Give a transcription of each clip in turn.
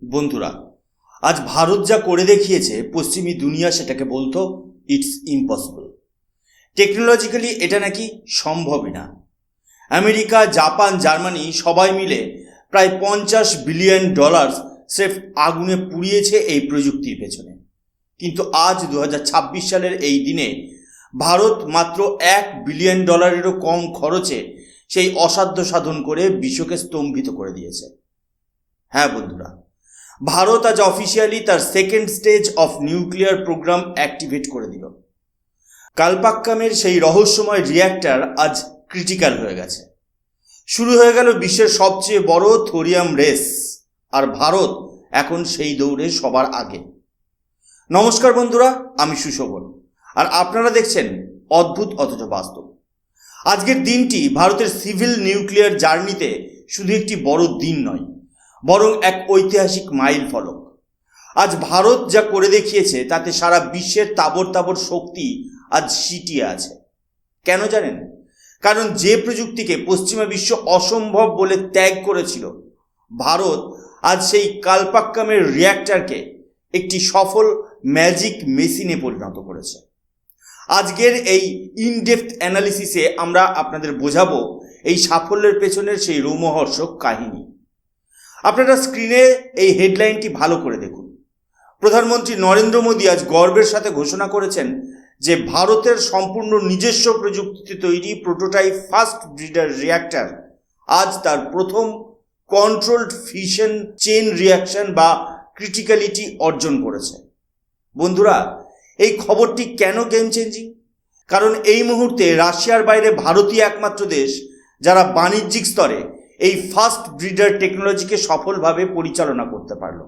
বন্ধুরা, আজ ভারত যা করে দেখিয়েছে পশ্চিমী দুনিয়া সেটাকে বলতো ইটস ইম্পসিবল। টেকনোলজিক্যালি এটা নাকি সম্ভবই না। আমেরিকা, জাপান, জার্মানি সবাই মিলে প্রায় $50 বিলিয়ন স্রেফ আগুনে পুড়িয়েছে এই প্রযুক্তির পেছনে। কিন্তু আজ 2026 সালের এই দিনে ভারত মাত্র $1 বিলিয়নেরও কম খরচে সেই অসাধ্য সাধন করে বিশ্বকে স্তম্ভিত করে দিয়েছে। হ্যাঁ বন্ধুরা, ভারত আজ অফিসিয়ালি তার second stage of nuclear program activate করে দিল। কালপাক্কামের সেই রহস্যময় রিয়্যাক্টর আজ ক্রিটিক্যাল হয়ে গেছে। শুরু হয়ে গেল বিশ্বের সবচেয়ে বড় থোরিয়াম রেস, আর ভারত এখন সেই দৌড়ে সবার আগে। নমস্কার বন্ধুরা, আমি সুশোভন, আর আপনারা দেখছেন অদ্ভুত অথচ বাস্তব। আজকের দিনটি ভারতের সিভিল নিউক্লিয়ার জার্নিতে শুধু একটি বড় দিন নয়, বরং এক ঐতিহাসিক মাইল ফলক। আজ ভারত যা করে দেখিয়েছে তাতে সারা বিশ্বের তাবর তাবর শক্তি আজ সিটিয়ে আছে। কেন জানেন? কারণ যে প্রযুক্তিকে পশ্চিমা বিশ্ব অসম্ভব বলে ত্যাগ করেছিল, ভারত আজ সেই কালপাক্কামের রিয়্যাক্টরকে একটি সফল ম্যাজিক মেশিনে পরিণত করেছে। আজকের এই ইনডেপথ অ্যানালিসিসে আমরা আপনাদের বোঝাবো এই সাফল্যের পেছনের সেই রোমহর্ষক কাহিনী। আপনারা স্ক্রিনে এই হেডলাইনটি ভালো করে দেখুন। প্রধানমন্ত্রী নরেন্দ্র মোদী আজ গর্বের সাথে ঘোষণা করেছেন যে ভারতের সম্পূর্ণ নিজস্ব প্রযুক্তিতে তৈরি প্রোটোটাইপ ফাস্ট ব্রিডার রিয়্যাক্টর আজ তার প্রথম কন্ট্রোলড ফিশন চেইন রিয়াকশন বা ক্রিটিক্যালিটি অর্জন করেছে। বন্ধুরা, এই খবরটি কেন গেম চেঞ্জিং? কারণ এই মুহূর্তে রাশিয়ার বাইরে ভারতই একমাত্র দেশ যারা বাণিজ্যিক স্তরে এই ফাস্ট ব্রিডার টেকনোলজিকে সফলভাবে পরিচালনা করতে পারল।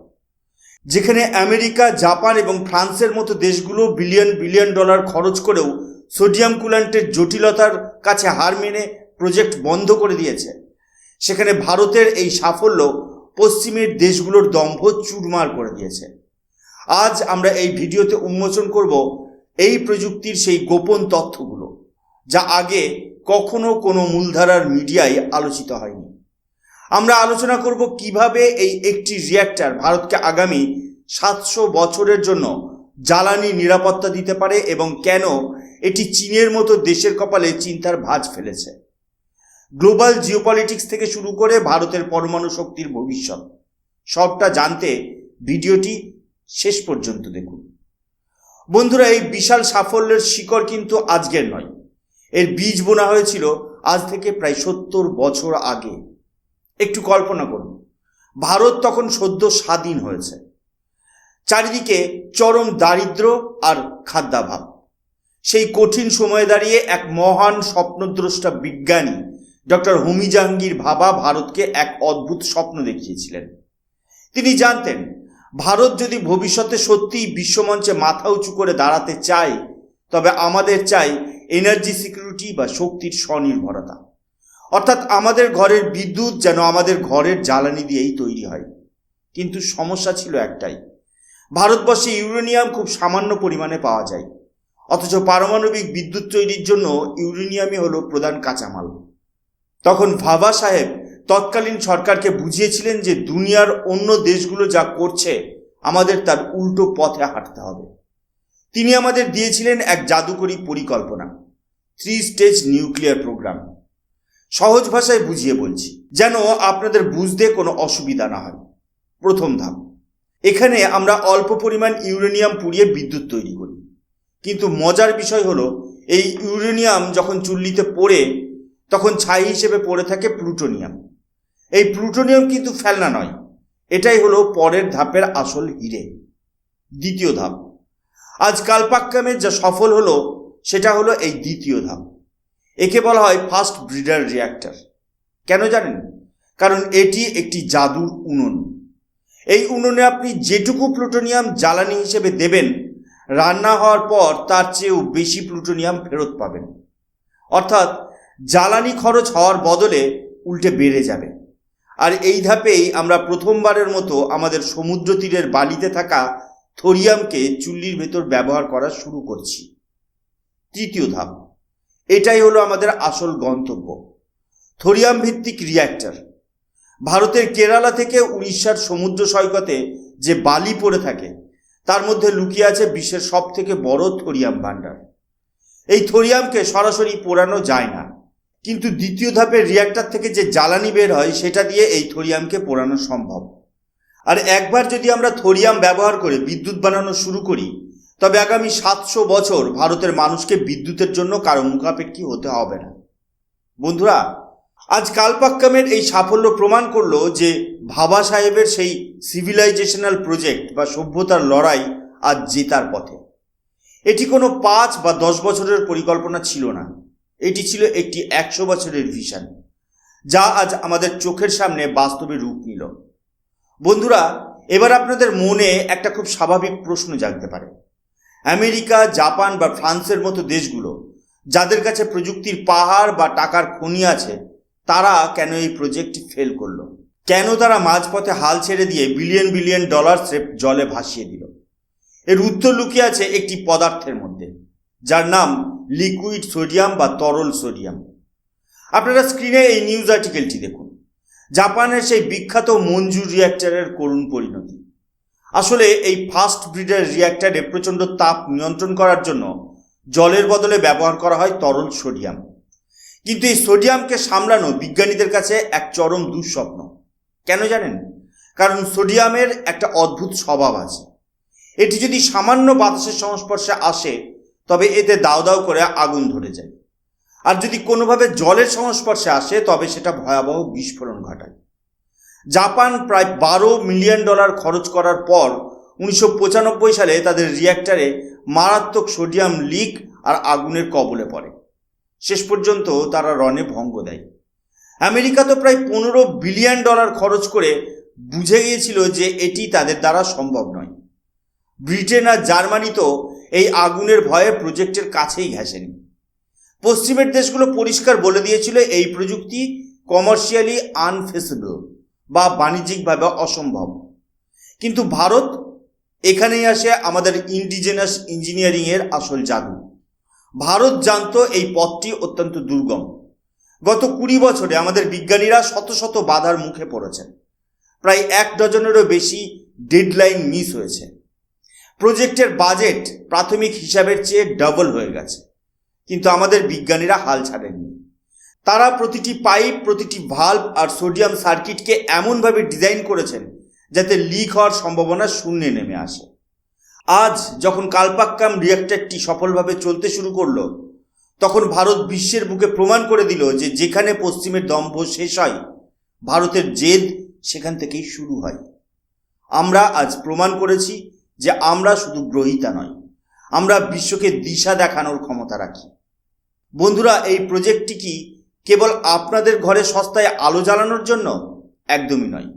যেখানে আমেরিকা, জাপান এবং ফ্রান্সের মতো দেশগুলো বিলিয়ন ডলার খরচ করেও সোডিয়াম কুল্যান্টের জটিলতার কাছে হার মেনে প্রজেক্ট বন্ধ করে দিয়েছে, সেখানে ভারতের এই সাফল্য পশ্চিমের দেশগুলোর দম্ভ চুরমার করে দিয়েছে। আজ আমরা এই ভিডিওতে উন্মোচন করব এই প্রযুক্তির সেই গোপন তথ্যগুলো, যা আগে কখনো কোনো মূলধারার মিডিয়ায় আলোচিত হয়নি। আমরা আলোচনা করব কিভাবে এই একটি রিয়্যাক্টর ভারতকে আগামী 700 বছরের জন্য জ্বালানি নিরাপত্তা দিতে পারে এবং কেন এটি চীনের মতো দেশের কপালে চিন্তার ভাঁজ ফেলেছে। গ্লোবাল জিওপলিটিক্স থেকে শুরু করে ভারতের পরমাণু শক্তির ভবিষ্যৎ, সবটা জানতে ভিডিওটি শেষ পর্যন্ত দেখুন। বন্ধুরা, এই বিশাল সাফল্যের শিকড় কিন্তু আজকের নয়, এর বীজ বোনা হয়েছিল আজ থেকে প্রায় 70 বছর আগে। একটু কল্পনা করুন, ভারত তখন সদ্য স্বাধীন হয়েছে, চারিদিকে চরম দারিদ্র আর খাদ্যাভাব। সেই কঠিন সময়ে দাঁড়িয়ে এক মহান স্বপ্নদ্রষ্টা বিজ্ঞানী ডক্টর হোমি জাহাঙ্গীর ভাবা ভারতকে এক অদ্ভুত স্বপ্ন দেখিয়েছিলেন। তিনি জানতেন, ভারত যদি ভবিষ্যতে সত্যিই বিশ্বমঞ্চে মাথা উঁচু করে দাঁড়াতে চায়, তবে আমাদের চাই এনার্জি সিকিউরিটি বা শক্তির স্বনির্ভরতা। অর্থাৎ আমাদের ঘরের বিদ্যুৎ যেন আমাদের ঘরের জ্বালানি দিয়েই তৈরি হয়। কিন্তু সমস্যা ছিল একটাই, ভারতবর্ষে ইউরেনিয়াম খুব সামান্য পরিমাণে পাওয়া যায়, অথচ পারমাণবিক বিদ্যুৎ তৈরির জন্য ইউরেনিয়ামই হলো প্রধান কাঁচামাল। তখন ভাবা সাহেব তৎকালীন সরকারকে বুঝিয়েছিলেন যে দুনিয়ার অন্য দেশগুলো যা করছে আমাদের তার উল্টো পথে হাঁটতে হবে। তিনি আমাদের দিয়েছিলেন এক জাদুকরী পরিকল্পনা, 3 স্টেজ নিউক্লিয়ার প্রোগ্রাম। সহজ ভাষায় বুঝিয়ে বলছি, যেন আপনাদের বুঝতে কোনো অসুবিধা না হয়। প্রথম ধাপ, এখানে আমরা অল্প পরিমাণ ইউরেনিয়াম পুড়িয়ে বিদ্যুৎ তৈরি করি। কিন্তু মজার বিষয় হলো, এই ইউরেনিয়াম যখন চুল্লিতে পড়ে তখন ছাই হিসেবে পড়ে থাকে প্লুটোনিয়াম। এই প্লুটোনিয়াম কিন্তু ফেলনা নয়, এটাই হলো পরের ধাপের আসল হিরে। দ্বিতীয় ধাপ, আজ কালপাক্কামের যা সফল হলো সেটা হলো এই দ্বিতীয় ধাপ। একে বলা হয় ফাস্ট ব্রিডার রিয়্যাক্টর। কেন জানেন? কারণ এটি একটি জাদুর উনুন। এই উনুনে আপনি যেটুকু প্লুটোনিয়াম জ্বালানি হিসেবে দেবেন, রান্না হওয়ার পর তার চেয়েও বেশি প্লুটোনিয়াম ফেরত পাবেন। অর্থাৎ জ্বালানি খরচ হওয়ার বদলে উল্টে বেড়ে যাবে। আর এই ধাপেই আমরা প্রথমবারের মতো আমাদের সমুদ্র তীরের বালিতে থাকা থোরিয়ামকে চুল্লির ভেতর ব্যবহার করা শুরু করছি। তৃতীয় ধাপ, এটাই হলো আমাদের আসল গন্তব্য, থোরিয়াম ভিত্তিক রিয়্যাক্টর। ভারতের কেরালা থেকে উড়িষ্যার সমুদ্র সৈকতে যে বালি পড়ে থাকে তার মধ্যে লুকিয়ে আছে বিশ্বের সব থেকে বড় থোরিয়াম ভাণ্ডার। এই থোরিয়ামকে সরাসরি পোড়ানো যায় না, কিন্তু দ্বিতীয় ধাপের রিয়্যাক্টর থেকে যে জ্বালানি বের হয় সেটা দিয়ে এই থোরিয়ামকে পোড়ানো সম্ভব। আর একবার যদি আমরা থোরিয়াম ব্যবহার করে বিদ্যুৎ বানানো শুরু করি, তবে আগামী 700 বছর ভারতের মানুষকে বিদ্যুতের জন্য কারো মুখাপেক্ষী হতে হবে না। বন্ধুরা, আজ কালপাক্কামের এই সাফল্য প্রমাণ করলো যে বাবা সাহেবের সেই সিভিলাইজেশনাল প্রজেক্ট বা সভ্যতার লড়াই আজ জেতার পথে। এটি কোনো 5 বা 10 বছরের পরিকল্পনা ছিল না, এটি ছিল একটি 100 বছরের ভিশন, যা আজ আমাদের চোখের সামনে বাস্তবে রূপ নিল। বন্ধুরা, এবার আপনাদের মনে একটা খুব স্বাভাবিক প্রশ্ন জাগতে পারে। আমেরিকা, জাপান বা ফ্রান্সের মতো দেশগুলো, যাদের কাছে প্রযুক্তির পাহাড় বা টাকার খনি আছে, তারা কেন এই প্রজেক্ট ফেল করলো? কেন তারা মাঝপথে হাল ছেড়ে দিয়ে বিলিয়ন বিলিয়ন ডলার স্রেফ জলে ভাসিয়ে দিল? এর উত্তর লুকিয়ে আছে একটি পদার্থের মধ্যে, যার নাম লিকুইড সোডিয়াম বা তরল সোডিয়াম। আপনারা স্ক্রিনে এই নিউজ আর্টিকেলটি দেখুন। জাপানের সেই বিখ্যাত মঞ্জু রিয়্যাক্টরের করুণ পরিণতি। আসলে এই ফাস্ট ব্রিডার রিয়্যাক্টরে প্রচণ্ড তাপ নিয়ন্ত্রণ করার জন্য জলের বদলে ব্যবহার করা হয় তরল সোডিয়াম। কিন্তু এই সোডিয়ামকে সামলানো বিজ্ঞানীদের কাছে এক চরম দুঃস্বপ্ন। কেন জানেন? কারণ সোডিয়ামের একটা অদ্ভুত স্বভাব আছে। এটি যদি সামান্য বাতাসের সংস্পর্শে আসে তবে এতে দাউ দাউ করে আগুন ধরে যায়, আর যদি কোনোভাবে জলের সংস্পর্শে আসে তবে সেটা ভয়াবহ বিস্ফোরণ ঘটায়। জাপান প্রায় $12 মিলিয়ন খরচ করার পর 1995 সালে তাদের রিয়্যাক্টরে মারাত্মক সোডিয়াম লিক আর আগুনের কবলে পড়ে। শেষ পর্যন্ত তারা রণে ভঙ্গ দেয়। আমেরিকা তো প্রায় $15 বিলিয়ন খরচ করে বুঝে গিয়েছিল যে এটি তাদের দ্বারা সম্ভব নয়। ব্রিটেন আর জার্মানি তো এই আগুনের ভয়ে প্রজেক্টের কাছেই ঘেঁষেনি। পশ্চিমের দেশগুলো পরিষ্কার বলে দিয়েছিল এই প্রযুক্তি কমার্শিয়ালি আনফিজিবল বা বাণিজ্যিকভাবে অসম্ভব। কিন্তু ভারত, এখানেই আসে আমাদের ইন্ডিজেনাস ইঞ্জিনিয়ারিংয়ের আসল জাদু। ভারত জানতো এই পথটি অত্যন্ত দুর্গম। গত 20 বছরে আমাদের বিজ্ঞানীরা শত শত বাধার মুখে পড়েছেন। প্রায় 1 ডজনেরও বেশি ডেডলাইন মিস হয়েছে। প্রজেক্টের বাজেট প্রাথমিক হিসাবের চেয়ে ডাবল হয়ে গেছে, কিন্তু আমাদের বিজ্ঞানীরা হাল ছাড়েননি। তারা প্রতিটি পাইপ, প্রতিটি ভাল্ব আর সোডিয়াম সার্কিটকে এমনভাবে ডিজাইন করেছেন যাতে লিক হওয়ার সম্ভাবনা শূন্যে নেমে আসে। আজ যখন কালপাক্কাম রিয়্যাক্টরটি সফলভাবে চলতে শুরু করলো, তখন ভারত বিশ্বের বুকে প্রমাণ করে দিল যে যেখানে পশ্চিমের দম্ভ শেষ হয়, ভারতের জেদ সেখান থেকেই শুরু হয়। আমরা আজ প্রমাণ করেছি যে আমরা শুধু গ্রহীতা নয়, আমরা বিশ্বকে দিশা দেখানোর ক্ষমতা রাখি। বন্ধুরা, এই প্রজেক্টটি কি কেবল আপনাদের ঘরে সস্তায় আলো জ্বালানোর জন্য? একদমই নয়।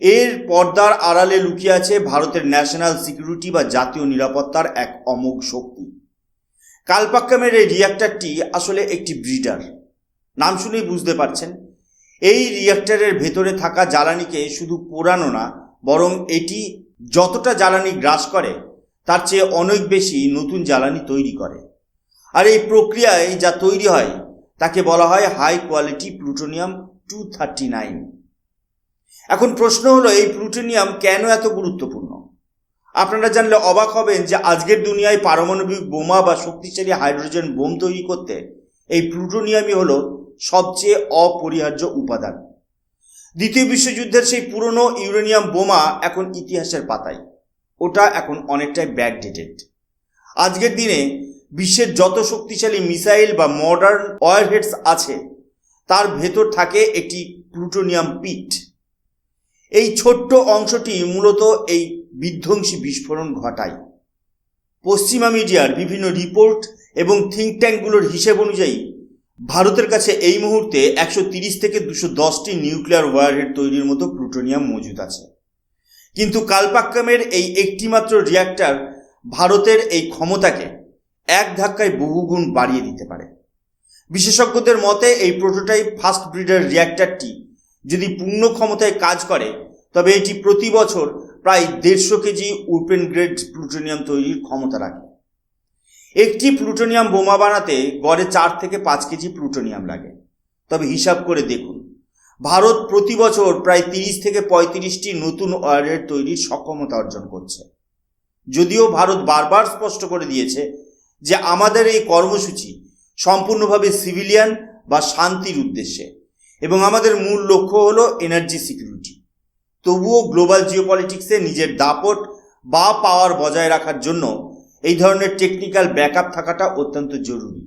এর পর্দার আড়ালে লুকিয়ে আছে ভারতের ন্যাশনাল সিকিউরিটি বা জাতীয় নিরাপত্তার এক অমোঘ শক্তি। কালপাক্কামের এই রিয়্যাক্টরটি আসলে একটি ব্রিডার। নাম শুনেই বুঝতে পারছেন, এই রিয়্যাক্টরের ভেতরে থাকা জ্বালানিকে শুধু পোড়ানো না, বরং এটি যতটা জ্বালানি গ্রাস করে তার চেয়ে অনেক বেশি নতুন জ্বালানি তৈরি করে। আর এই প্রক্রিয়ায় যা তৈরি হয় তাকে বলা হয় হাই কোয়ালিটি প্লুটোনিয়াম 239। এখন প্রশ্ন হলো, এই প্লুটোনিয়াম কেন এত গুরুত্বপূর্ণ? আপনারা জানলে অবাক হবেন যে আজকের দুনিয়ায় পারমাণবিক বোমা বা শক্তিশালী হাইড্রোজেন বোম তৈরি করতে এই প্লুটোনিয়ামই হলো সবচেয়ে অপরিহার্য উপাদান। দ্বিতীয় বিশ্বযুদ্ধের সেই পুরনো ইউরেনিয়াম বোমা এখন ইতিহাসের পাতায়। ওটা এখন অনেকটাই ব্যাকডেটেড। আজকের দিনে বিশ্বের যত শক্তিশালী মিসাইল বা মডার্ন ওয়ারহেডস আছে তার ভেতর থাকে একটি প্লুটোনিয়াম পিট। এই ছোট্ট অংশটি মূলত এই বিধ্বংসী বিস্ফোরণ ঘটায়। পশ্চিমা মিডিয়ার বিভিন্ন রিপোর্ট এবং থিঙ্ক ট্যাঙ্কগুলোর হিসেব অনুযায়ী ভারতের কাছে এই মুহূর্তে 130 থেকে 210টি নিউক্লিয়ার ওয়ারহেড তৈরির মতো প্লুটোনিয়াম মজুদ আছে। কিন্তু কালপাক্কামের এই একটিমাত্র রিয়্যাক্টর ভারতের এই ক্ষমতাকে এক ধাক্কায় বহুগুণ বাড়িয়ে দিতে পারে। বিশেষজ্ঞদের মতে এই প্রোটোটাইপ ফাস্ট ব্রিডার রিয়্যাক্টরটি যদি পূর্ণ ক্ষমতায় কাজ করে তবে এটি প্রতি বছর প্রায় 150 কেজি ওপেন গ্রেড প্লুটোনিয়াম তৈরির ক্ষমতা রাখে। একটি প্লুটোনিয়াম বোমা বানাতে গড়ে 4 থেকে 5 কেজি প্লুটোনিয়াম লাগে। তবে হিসাব করে দেখুন, ভারত প্রতি বছর প্রায় 30 থেকে 35টি নতুন ওয়ারহেড তৈরির সক্ষমতা অর্জন করছে। যদিও ভারত বারবার স্পষ্ট করে দিয়েছে যে আমাদের এই কর্মসূচি সম্পূর্ণভাবে সিভিলিয়ান বা শান্তির উদ্দেশ্যে এবং আমাদের মূল লক্ষ্য হলো এনার্জি সিকিউরিটি। তবুও গ্লোবাল জিওপলিটিক্সে নিজের দাপট বা পাওয়ার বজায় রাখার জন্য এই ধরনের টেকনিক্যাল ব্যাকআপ থাকাটা অত্যন্ত জরুরি।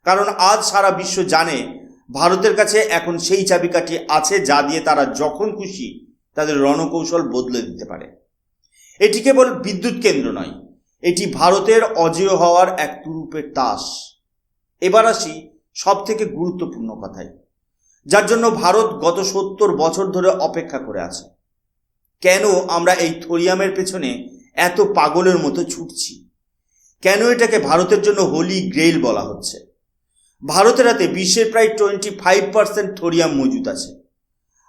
কারণ আজ সারা বিশ্ব জানে ভারতের কাছে এখন সেই চাবিকাঠি আছে যা দিয়ে তারা যখন খুশি তাদের রণকৌশল বদলে দিতে পারে। এটি কেবল বিদ্যুৎ কেন্দ্র নয়, এটি ভারতের অজেয় হওয়ার এক তুরুপের তাস। এবার আসি সব থেকে গুরুত্বপূর্ণ কথায়, যার জন্য ভারত গত 70 বছর ধরে অপেক্ষা করে আছে। কেন আমরা এই থোরিয়ামের পেছনে এত পাগলের মতো ছুটছি? কেন এটাকে ভারতের জন্য হোলি গ্রেইল বলা হচ্ছে? ভারতের হাতে বিশ্বের প্রায় 25% থোরিয়াম মজুদ আছে।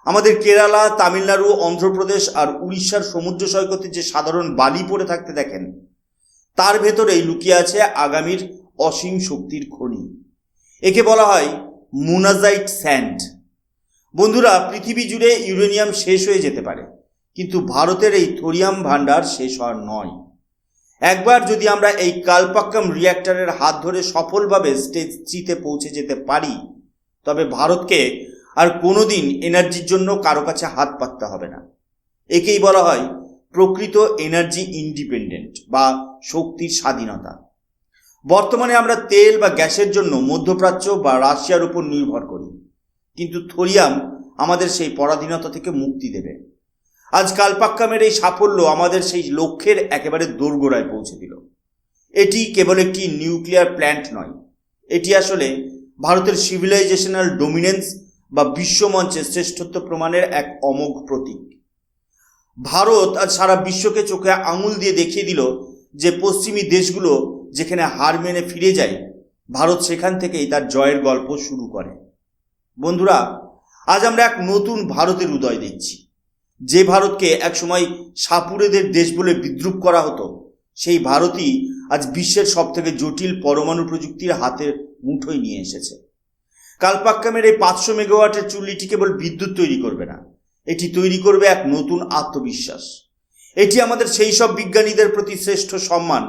আমাদের কেরালা, তামিলনাড়ু, অন্ধ্রপ্রদেশ আর উড়িষ্যার সমুদ্র সৈকতে যে সাধারণ বালি পড়ে থাকতে দেখেন, তার ভেতরেই লুকিয়ে আছে আগামীর অসীম শক্তির খনি। একে বলা হয় মোনাজাইট স্যান্ড। বন্ধুরা, পৃথিবী জুড়ে ইউরেনিয়াম শেষ হয়ে যেতে পারে, কিন্তু ভারতের এই থোরিয়াম ভান্ডার শেষ হওয়ার নয়। একবার যদি আমরা এই কালপাক্কাম রিঅ্যাক্টরের হাত ধরে সফলভাবে স্টেজ 3-তে পৌঁছে যেতে পারি, তবে ভারতকে আর কোনোদিন এনার্জির জন্য কারো কাছে হাত পাততে হবে না। একেই বলা হয় প্রকৃত এনার্জি ইন্ডিপেন্ডেন্ট বা শক্তির স্বাধীনতা। বর্তমানে আমরা তেল বা গ্যাসের জন্য মধ্যপ্রাচ্য বা রাশিয়ার উপর নির্ভর করি, কিন্তু থোরিয়াম আমাদের সেই পরাধীনতা থেকে মুক্তি দেবে। আজ কালপাক্কামের এই সাফল্য আমাদের সেই লক্ষ্যের একেবারে দোরগোড়ায় পৌঁছে দিল। এটি কেবল একটি নিউক্লিয়ার প্ল্যান্ট নয়, এটি আসলে ভারতের সিভিলাইজেশনাল ডোমিনেন্স বা বিশ্বমঞ্চে শ্রেষ্ঠত্ব প্রমাণের এক অমোঘ প্রতীক। ভারত আজ সারা বিশ্বকে চোখে আঙুল দিয়ে দেখিয়ে দিল যে পশ্চিমী দেশগুলো যেখানে হার মেনে ফিরে যায়, ভারত সেখান থেকেই তার জয়ের গল্প শুরু করে। বন্ধুরা, আজ আমরা এক নতুন ভারতের উদয় দেখছি। যে ভারতকে একসময় সাপুড়েদের দেশ বলে বিদ্রূপ করা হতো, সেই ভারতই আজ বিশ্বের সবথেকে জটিল পরমাণু প্রযুক্তির হাতের মুঠোয় নিয়ে এসেছে। কালপাক্কামের এই 500 মেগাওয়াটের চুল্লিটি কেবল বিদ্যুৎ তৈরি করবে না, এটি তৈরি করবে এক নতুন আত্মবিশ্বাস। এটি আমাদের সেই সব বিজ্ঞানীদের প্রতি শ্রেষ্ঠ সম্মান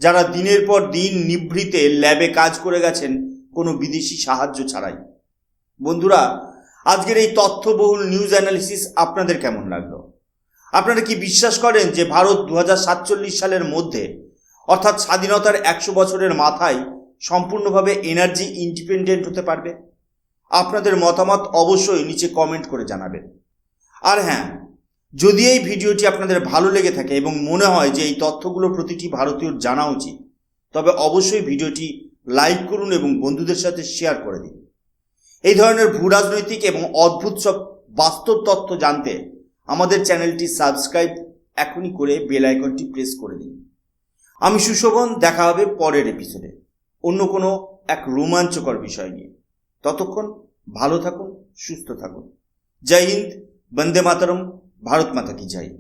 যারা দিনের পর দিন নিভৃতে ল্যাবে কাজ করে গেছেন কোনো বিদেশি সাহায্য ছাড়াই। বন্ধুরা, আজকের এই তথ্যবহুল নিউজ অ্যানালিসিস আপনাদের কেমন লাগলো? আপনারা কি বিশ্বাস করেন যে ভারত 2047 সালের মধ্যে, অর্থাৎ স্বাধীনতার 100 বছরের মাথায় সম্পূর্ণভাবে এনার্জি ইন্ডিপেন্ডেন্ট হতে পারবে? আপনাদের মতামত অবশ্যই নিচে কমেন্ট করে জানাবেন। আর হ্যাঁ, যদি এই ভিডিওটি আপনাদের ভালো লেগে থাকে এবং মনে হয় যে এই তথ্যগুলো প্রতিটি ভারতীয়র জানা উচিত, তবে অবশ্যই ভিডিওটি লাইক করুন এবং বন্ধুদের সাথে শেয়ার করে দিন। এই ধরনের ভূরাজনৈতিক এবং অদ্ভুত সব বাস্তব তথ্য জানতে আমাদের চ্যানেলটি সাবস্ক্রাইব এখনই করে বেল আইকনটি প্রেস করে দিন। আমি সুশোভন, দেখা হবে পরের এপিসোডে অন্য কোনো এক রোমাঞ্চকর বিষয় নিয়ে। ততক্ষণ ভালো থাকুন, সুস্থ থাকুন। জয় হিন্দ, বন্দে মাতরম, ভারত মাতা কি জয়।